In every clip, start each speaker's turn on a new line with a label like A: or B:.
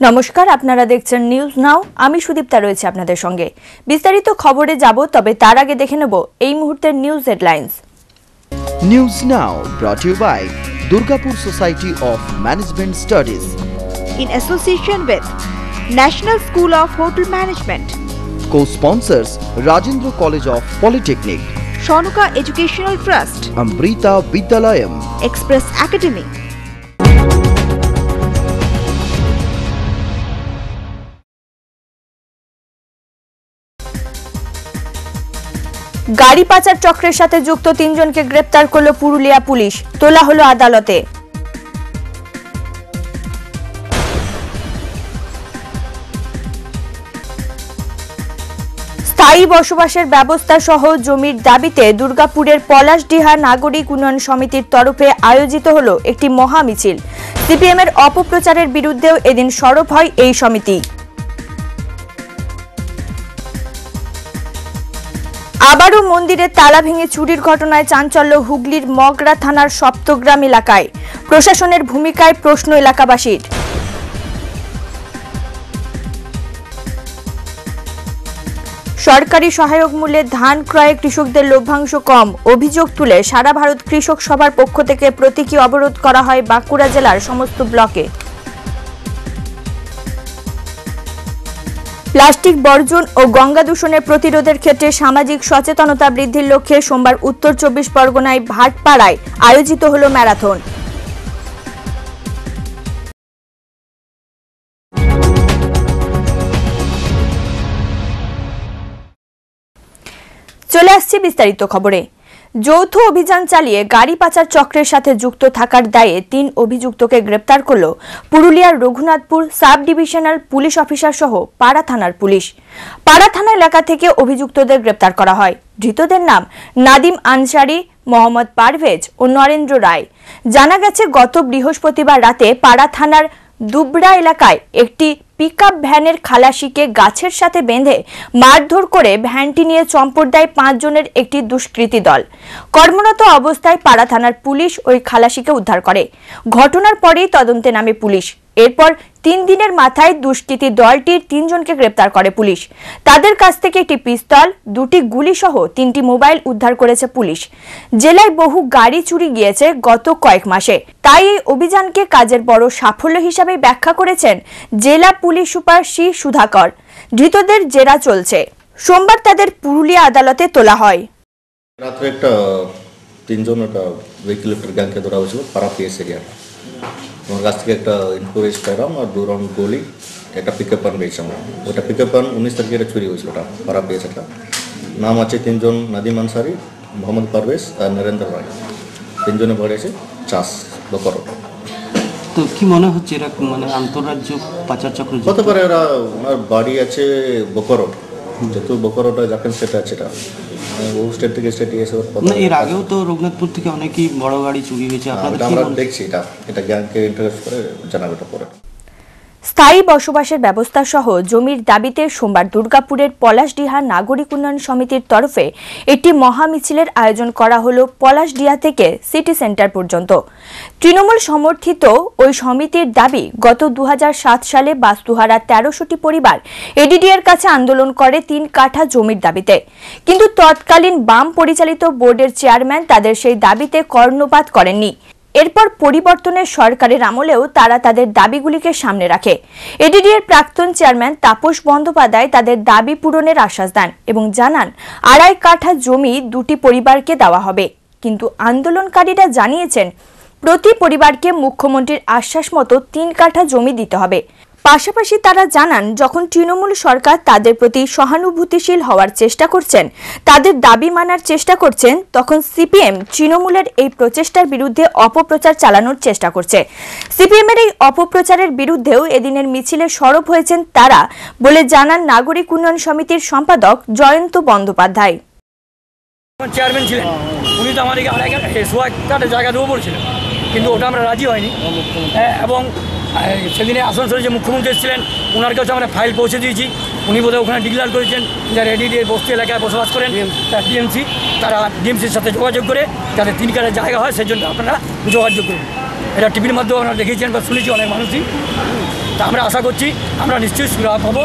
A: নমস্কার, আপনারা দেখছেন নিউজ নাও। আমি সুদীপ্তা রয়েছে আপনাদের সঙ্গে। বিস্তারিত খবরে যাব, তবে তার আগে দেখে নেব এই মুহূর্তের news headlines.
B: News now brought you by Durgapur Society of Management Studies
C: in association with National School of Hotel Management,
B: co-sponsors Rajendra College of Polytechnic,
C: Shanuka Educational Trust,
B: Amrita Vidyalayam,
C: Express Academy.
A: গাড়ি পাচার চক্রের সাথে যুক্ত 3 জনকে গ্রেপ্তার করল Purulia police. তোলা হলো আদালতে। স্থায়ী বসবাসের ব্যবস্থা সহ জমির দাবিতে দুর্গাপুরের পলাশডিহা নাগরিক উন্নয়ন সমিতির তরফে আয়োজিত হলো একটি মহা মিছিল। সিপিএম এর অপপ্রচারের বিরুদ্ধেও এদিন সরব হয় এই সমিতি। আবারও মন্দিরে তালা ভেঙে চুরির ঘটনায় চাঞ্চল্য হুগলির মগরা থানার সপ্তগ্রাম এলাকায়। প্রশাসনের ভূমিকায় প্রশ্ন এলাকাবাসীর। সরকারি সহায়ক মূল্যে ধান ক্রয়ে কৃষকদের লভ্যাংশ কম অভিযোগ তুলে সারা ভারত কৃষক সভার পক্ষ থেকে প্রতীকী অবরোধ করা হয় বাঁকুড়া জেলার সমস্ত ব্লকে। প্লাস্টিক বর্জন ও গঙ্গা দূষণের প্রতিরোধের ক্ষেত্রে সামাজিক সচেতনতা বৃদ্ধির লক্ষ্যে সোমবার উত্তর 24 পরগনায় ভাটপাড়ায় আয়োজিত হলো ম্যারাথন। চলে আসছে বিস্তারিত খবরে। যৌথ অভিযান চালিয়ে গাড়ি পাচার চক্রের সাথে যুক্ত থাকার দায়ে 3 অভিযুক্তকে গ্রেপ্তার করল পুরুলিয়ার Raghunathpur sub divisional police officer সহ পাড়া থানার পুলিশ। পাড়া থানা এলাকা থেকে অভিযুক্তদের গ্রেপ্তার করা হয়। ধৃতদের নাম নাদিম আনসারি, মোহাম্মদ পারভেজ ও নরেন্দ্র রায়। জানা গেছে, গত বৃহস্পতিবার রাতে পাড়া থানার দুবড়া এলাকায় একটি পিকআপ ভ্যানের খালাসিকে গাছের সাথে বেঁধে মারধর করে ভ্যানটি নিয়ে চম্পট দেয় 5 জনের একটি দুষ্কৃতী দল। কর্মরত অবস্থায় পাড়া থানার পুলিশ ওই খালাসিকে উদ্ধার করে। ঘটনার পরেই তদন্তে নামে পুলিশ। এরপর 3 দিনের মাথায় দুষ্কৃতী দলটির 3 জনকে গ্রেপ্তার করে পুলিশ। তাদের কাছ থেকে একটি পিস্তল, 2টি গুলি সহ 3টি মোবাইল উদ্ধার করেছে পুলিশ। জেলায় বহু গাড়ি চুরি গিয়েছে গত কয়েক মাসে, তাই এই অভিযানকে কাজের বড় সাফল্য হিসাবে ব্যাখ্যা করেছেন জেলা পুলিশ সুপার সি সুধাকর। ধৃতদের জেরা চলছে। সোমবার তাদের পুরুলিয়া আদালতে তোলা হয়।
D: রাত্রে একটা 3 জন একটা ভেহিকল গ্যাংকে ধরা হয়েছিল পাড়া পিএস এরিয়া। আমার কাছ থেকে একটা ইনকোয়ারি পেলাম আর 2 রাউন্ড গুলি, একটা পিকআপ ভ্যান পেয়েছি আমরা। ওটা পিকআপ ভ্যান 19 তারিখে এটা চুরি হয়েছিল, ওটা পাড়া পেয়েছে। একটা নাম আছে 3 জন, নাদিম আনসারি, মোহাম্মদ পারভেজ আর নরেন্দ্র রায়। 3 জনের বাড়ি আছে চাষ বকরো।
E: তো কি মনে হচ্ছে এরা মানে আন্তঃরাজ্য পাচার চক্র
D: হতে পারে? এরা ওনার বাড়ি আছে বকরো, যেহেতু বকরোটা যাকেন সেটা আছে, এটা ও স্টেট থেকে স্টেট এসে।
E: এর আগেও তো রঘুনাথপুর থেকে অনেকই বড় গাড়ি চুরি হয়েছে।
D: আমরা দেখছি এটা গ্যাংকে ইন্টারেস্ট করে জানাবে এটা পরে।
A: স্থায়ী বসবাসের ব্যবস্থা সহ জমির দাবিতে সোমবার দুর্গাপুরের পলাশডিহা নাগরিক উন্নয়ন সমিতির তরফে একটি মহা মিছিলের আয়োজন করা হলো পলাশডিহা থেকে সিটি সেন্টার পর্যন্ত। তৃণমূল সমর্থিত ওই সমিতির দাবি, গত 2007 সালে বাস্তুহারা 1300টি পরিবার এডিডিএর কাছে আন্দোলন করে 3 কাঠা জমির দাবিতে, কিন্তু তৎকালীন বাম পরিচালিত বোর্ডের চেয়ারম্যান তাদের সেই দাবিতে কর্ণপাত করেননি। এরপর পরিবর্তনের সরকারের আমলেও তারা তাদের দাবিগুলিকে সামনে রাখে। এডিডিএর প্রাক্তন চেয়ারম্যান তাপস বন্দ্যোপাধ্যায় তাদের দাবি পূরণের আশ্বাস দেন এবং জানান 2.5 কাঠা জমি 2টি পরিবারকে দেওয়া হবে। কিন্তু আন্দোলনকারীরা জানিয়েছেন, প্রতি পরিবারকে মুখ্যমন্ত্রীর আশ্বাস মতো 3 কাঠা জমি দিতে হবে। পাশাপাশি তারা জানান, যখন তৃণমূল সরকার তাদের প্রতি সহানুভূতিশীল হওয়ার চেষ্টা করছেন, তাদের দাবি মানার চেষ্টা করছেন, তখন সিপিএম তৃণমূলের এই প্রচেষ্টার বিরুদ্ধে অপপ্রচার চালানোর চেষ্টা করছে। সিপিএমের এই অপপ্রচারের বিরুদ্ধেও এদিনের মিছিলে সরব হয়েছেন তারা বলে জানান নাগরিক উন্নয়ন সমিতির সম্পাদক জয়ন্ত বন্দ্যোপাধ্যায়।
F: চেয়ারম্যান ছিলেন, উনি তো আমাদেরকে 2.5 কাঠা জায়গা দেবো বলছিলেন, কিন্তু ওটা আমরা রাজি হয়নি। এবং সেদিনে আসানসোলে যে মুখ্যমন্ত্রী এসেছিলেন, ওনার কাছে আমরা ফাইল পৌঁছে দিয়েছি। উনি বোধহয় ওখানে ডিক্লেয়ার করেছেন যারা এডিডিএর বস্তি এলাকায় বসবাস করেন টিএমসি, তারা ডিএমসির সাথে যোগাযোগ করে যাতে 3 কাঠা জায়গা হয় সেজন্য আপনারা যোগাযোগ করুন। এটা টিভির মাধ্যমে আপনারা দেখেছেন বা শুনেছি অনেক মানুষই। তা আমরা আশা করছি আমরা নিশ্চয়ই সুরাহা পাবো।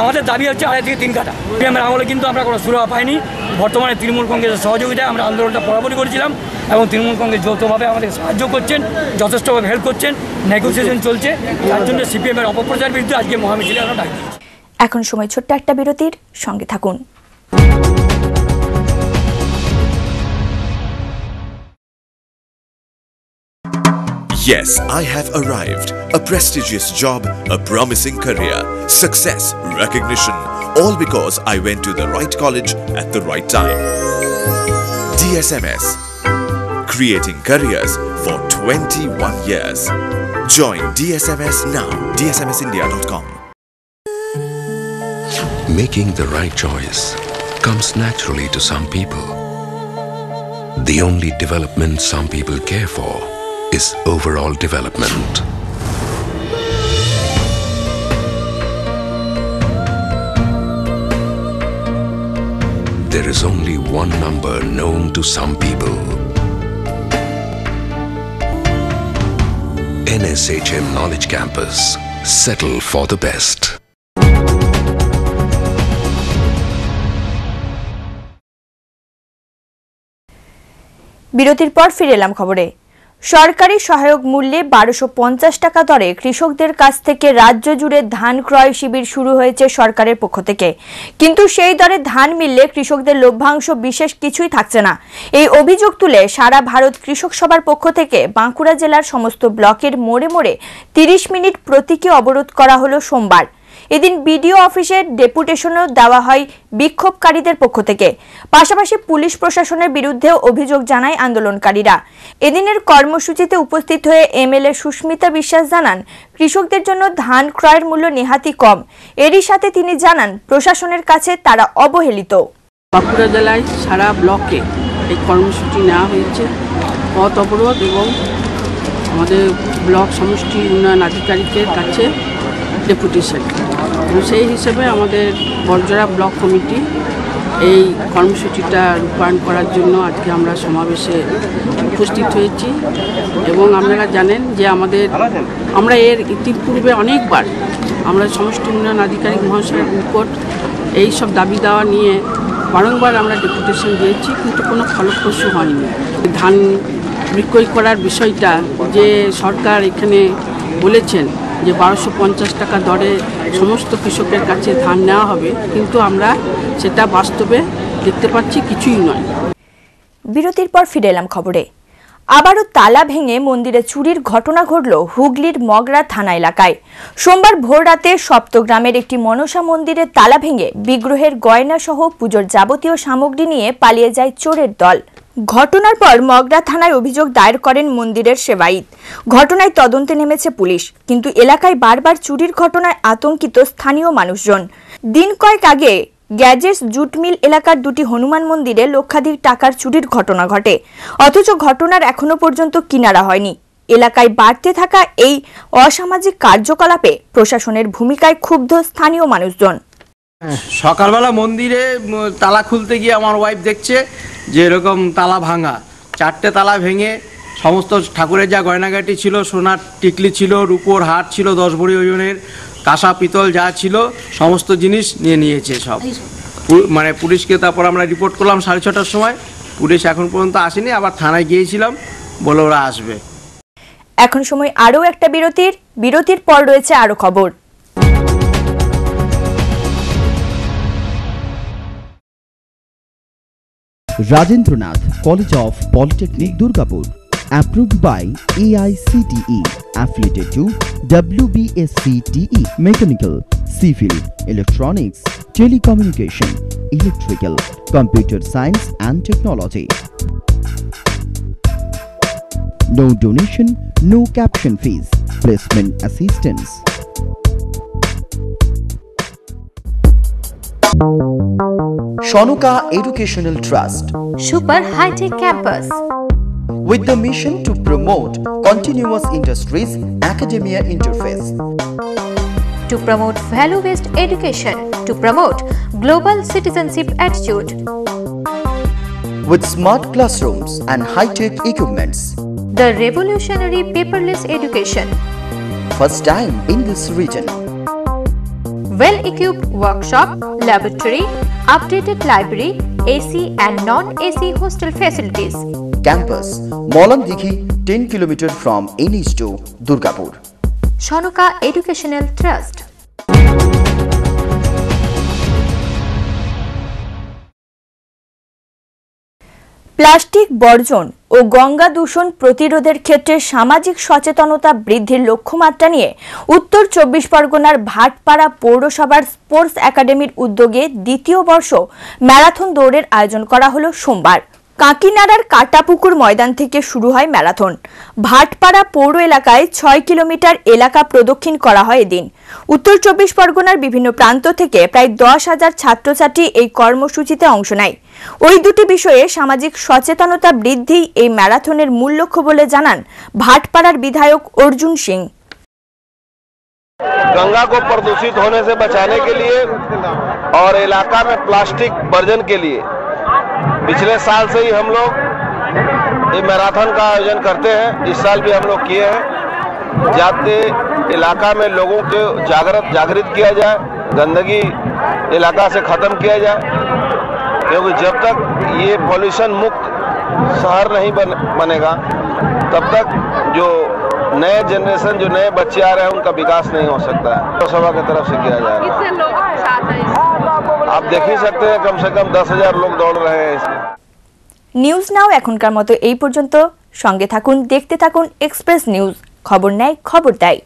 F: আমাদের দাবি হচ্ছে 2.5 থেকে 3 কাঠা। সিপিএমের আমলে কিন্তু আমরা কোনো সুরাহা পাইনি। বর্তমানে তৃণমূল কংগ্রেসের সহযোগিতায় আমরা আন্দোলনটা বরাবরই করেছিলাম এবং তৃণমূল কংগ্রেস যৌথভাবে আমাদের সাহায্য করছেন, যথেষ্টভাবে হেল্প করছেন, নেগোসিয়েশন চলছে। তার জন্য সিপিএমের অপপ্রচার বিরুদ্ধে আজকে মহামিছিলে আমরা ডাক দিয়েছি।
A: এখন সময় ছোট্ট একটা বিরতির, সঙ্গে থাকুন।
G: Yes, I have arrived. A prestigious job, a promising career, success, recognition, all because I went to the right college at the right time. DSMS, creating careers for 21 years. Join DSMS now, dsmsindia.com.
H: Making the right choice comes naturally to some people. The only development some people care for is overall development. There is only one number known to some people. NSHM Knowledge Campus. Settle for the best.
A: বিরতির পর ফিরে এলাম খবরে। সরকারি সহায়ক মূল্যে 1250 টাকা দরে কৃষকদের কাছ থেকে রাজ্য জুড়ে ধান ক্রয় শিবির শুরু হয়েছে সরকারের পক্ষ থেকে, কিন্তু সেই দরে ধান মিললে কৃষকদের লভ্যাংশ বিশেষ কিছুই থাকছে না। এই অভিযোগ তুলে সারা ভারত কৃষক সভার পক্ষ থেকে বাঁকুড়া জেলার সমস্ত ব্লকের মোড়ে মোড়ে 30 মিনিট প্রতীকী অবরোধ করা হলো সোমবার। এদিন বিডিও অফিসের ডেপুটেশনও দেওয়া হয় বিক্ষোভকারীদের পক্ষ থেকে। পাশাপাশি পুলিশ প্রশাসনের বিরুদ্ধেও অভিযোগ জানায় আন্দোলনকারীরা। এদিনের কর্মসূচিতে উপস্থিত হয়ে এমএলএ সুস্মিতা বিশ্বাস জানান, কৃষকদের জন্য ধান ক্রয়ের মূল্য নেহাতি কম। এরই সাথে তিনি জানান, প্রশাসনের কাছে তারা অবহেলিত।
I: বাঁকুড়া জেলায় সারা ব্লকে এই কর্মসূচি নেওয়া হয়েছে, পথ অবরোধ এবং আমাদের ব্লক সমষ্টি উন্নয়ন আধিকারিকের কাছে ডেপুটেশন। সেই হিসেবে আমাদের বরজরা ব্লক কমিটি এই কর্মসূচিটা রূপায়ণ করার জন্য আজকে আমরা সমাবেশে উপস্থিত হয়েছি। এবং আপনারা জানেন যে আমরা এর ইতিপূর্বে অনেকবার আমরা সমষ্টি উন্নয়ন আধিকারিক মহাশয়ের নিকট এই সব দাবি দেওয়া নিয়ে বারংবার আমরা ডেপুটেশন দিয়েছি, কিন্তু কোনো ফলপ্রসূ হয়নি। ধান বিক্রয় করার বিষয়টা যে সরকার এখানে বলেছেন যে 1250 টাকা দরে সমস্ত কৃষকের কাছে ধান নেওয়া হবে, কিন্তু আমরা সেটা বাস্তবে দেখতে পাচ্ছি কিছুই নয়।
A: বিরতির পর ফিরে এলাম খবরে। আবারও তালা ভেঙে মন্দিরে চুরির ঘটনা ঘটল হুগলির মগরা থানা এলাকায়। সোমবার ভোর রাতে সপ্তগ্রামের একটি মনসা মন্দিরে তালা ভেঙে বিগ্রহের গয়না সহ পুজোর যাবতীয় সামগ্রী নিয়ে পালিয়ে যায় চোরের দল। ঘটনার পর মগরা থানায় অভিযোগ দায়ের করেন মন্দিরের সেবায়িত। ঘটনায় তদন্তে নেমেছে পুলিশ, কিন্তু এলাকায় বারবার চুরির ঘটনায় আতঙ্কিত স্থানীয় মানুষজন। দিন কয়েক আগে গ্যাজেটস জুট মিল এলাকার দুটি হনুমান মন্দিরে লক্ষাধিক টাকার চুরির ঘটনা ঘটে, অথচ ঘটনার এখনো পর্যন্ত কিনারা হয়নি। এলাকায় বাড়তে থাকা এই অসামাজিক কার্যকলাপে প্রশাসনের ভূমিকায় ক্ষুব্ধ স্থানীয় মানুষজন।
J: সকালবেলা মন্দিরে তালা খুলতে গিয়ে আমার ওয়াইফ দেখছে যে এরকম তালা ভাঙা, 4টে তালা ভেঙে সমস্ত ঠাকুরের যা গয়নাগাটি ছিল, সোনার টিকলি ছিল, রূপোর হার ছিল 10 ভরি ওজনের, কাঁসা পিতল যা ছিল সমস্ত জিনিস নিয়েছে সব। মানে পুলিশকে তারপর আমরা রিপোর্ট করলাম 6:30টার সময়। পুলিশ এখন পর্যন্ত আসেনি, আবার থানায় গিয়েছিলাম, বলে ওরা আসবে।
A: এখন সময় আরও একটা বিরতির পর রয়েছে আরও খবর।
B: Rajendranath College of Polytechnic Durgapur, approved by AICTE, affiliated to WBSCTE, Mechanical, Civil, Electronics, Telecommunication, Electrical, Computer Science and Technology. No donation, no caption fees, placement assistance. Shanuka Educational Trust,
K: Super High-Tech Campus,
B: with the mission to promote continuous industries academia interface,
K: to promote value-based education, to promote global citizenship attitude,
B: with smart classrooms and high-tech equipments,
K: the revolutionary paperless education,
B: first time in this region.
K: Well-equipped workshop, laboratory, updated library, AC and non-AC hostel facilities.
B: Campus, Molam Dighi, 10 km from NH2, Durgapur.
K: Shonoka Educational Trust.
A: Plastic বর্জন ও গঙ্গা দূষণ প্রতিরোধের ক্ষেত্রে সামাজিক সচেতনতা বৃদ্ধির লক্ষ্যমাত্রা নিয়ে উত্তর 24 পরগনার ভাটপাড়া পৌরসভার স্পোর্টস একাডেমির উদ্যোগে দ্বিতীয় বর্ষ ম্যারাথন দৌড়ের আয়োজন করা হলো সোমবার। কাকিনাড়ার কাটাপুকুর ময়দান থেকে শুরু হয় ম্যারাথন। ভাটপাড়া পৌর এলাকায় 6 কিলোমিটার এলাকা প্রদক্ষিণ করা হয় এদিন। উত্তর 24 পরগনার বিভিন্ন প্রান্ত থেকে প্রায় 10,000 ছাত্রছাত্রী এই কর্মসূচিতে অংশ নেয়। ওই দুটি বিষয়ে সামাজিক সচেতনতা বৃদ্ধি এই ম্যারাথনের মূল লক্ষ্য বলে জানান ভাটপাড়ার বিধায়ক অর্জুন সিং।
L: गंगा को प्रदूषित होने से बचाने के लिए और इलाका में प्लास्टिक वर्जन के लिए पिछले साल से ही हम लोग ये मैराथन का आयोजन करते हैं। इस साल भी हम लोग किए हैं, जाते इलाका में लोगों को जागृत किया जाए, गंदगी इलाका से ख़त्म किया जाए, क्योंकि जब तक ये पॉल्यूशन मुक्त शहर नहीं बनेगा तब तक जो नए जनरेशन, जो नए बच्चे आ रहे हैं, उनका विकास नहीं हो सकता है। पौरसभा की तरफ से किया जा रहा है। आप देख ही सकते हैं कम से कम 10,000 लोग दौड़ रहे हैं।
A: নিউজ নাও এখনকার মতো এই পর্যন্ত। সঙ্গে থাকুন, দেখতে থাকুন এক্সপ্রেস নিউজ। খবর নেয়, খবর দেয়।